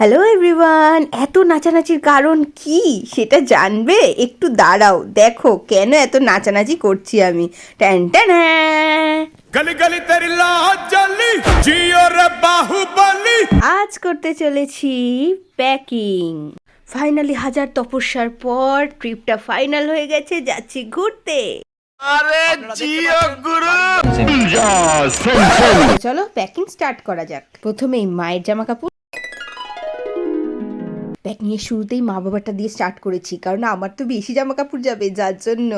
Hello everyone, এত নাচানাচির কারণ কি সেটা জানবে? একটু দাঁড়াও, দেখো কেন এত নাচানাচি করছি আমি। Tan tan. गली गली तेरी लाज जली जियो रे बाहुबली। আজ করতে চলেছি প্যাকিং। ফাইনালি হাজার তপস্যার পর ট্রিপটা ফাইনাল হয়ে গেছে, যাচ্ছি ঘুরতে। अरे जियो गुरु। তো চলো প্যাকিং স্টার্ট করা যাক। প্রথমেই মায়ের জামা কাপড় প্যাকিং এর শুরুতেই মা বাবাটা দিয়ে স্টার্ট করেছি, কারণ আমার তো বেশি জামা কাপড় যাবে, যার জন্য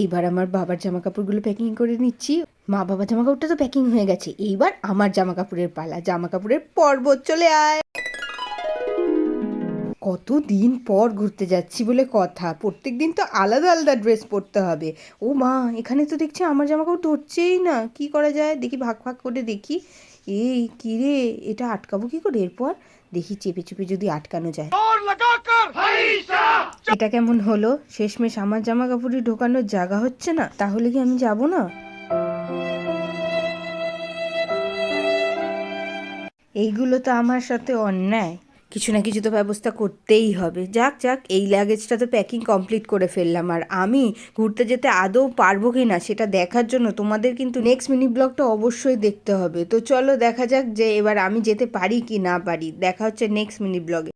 এইবার আমার বাবার জামা কাপড়গুলো প্যাকিং করে নিচ্ছি। মা বাবার জামা কাপড়টা তো প্যাকিং হয়ে গেছে, এইবার আমার জামা কাপড়ের পালা। জামা কাপড়ের পর্বত চলে আয়। কতদিন পর ঘুরতে যাচ্ছি বলে কথা, প্রত্যেক দিন তো আলাদা আলাদা ড্রেস পরতে হবে। ও মা, এখানে তো দেখছি আমার জামা কাপড় ধরছেই না, কি করা যায় দেখি, ভাগ ভাগ করে দেখি। এই কি রে, এটা আটকাবো কি করে? এরপর দেখি চেপে চেপে যদি আটকানো যায়। এটা কেমন হলো? শেষমেশ আমার জামা কাপড়ই ঢোকানোর জায়গা হচ্ছে না, তাহলে কি আমি যাব না? এইগুলো তো আমার সাথে অন্যায়, কিছু না কিছু তো ব্যবস্থা করতেই হবে। যাক যাক, এই লাগেজটা তো প্যাকিং কমপ্লিট করে ফেললাম। আর আমি ঘুরতে যেতে আদৌ পারবো কি না সেটা দেখার জন্য তোমাদের কিন্তু নেক্সট মিনি ব্লগটা অবশ্যই দেখতে হবে। তো চলো দেখা যাক যে এবার আমি যেতে পারি কি না পারি। দেখা হচ্ছে নেক্সট মিনি ব্লগে।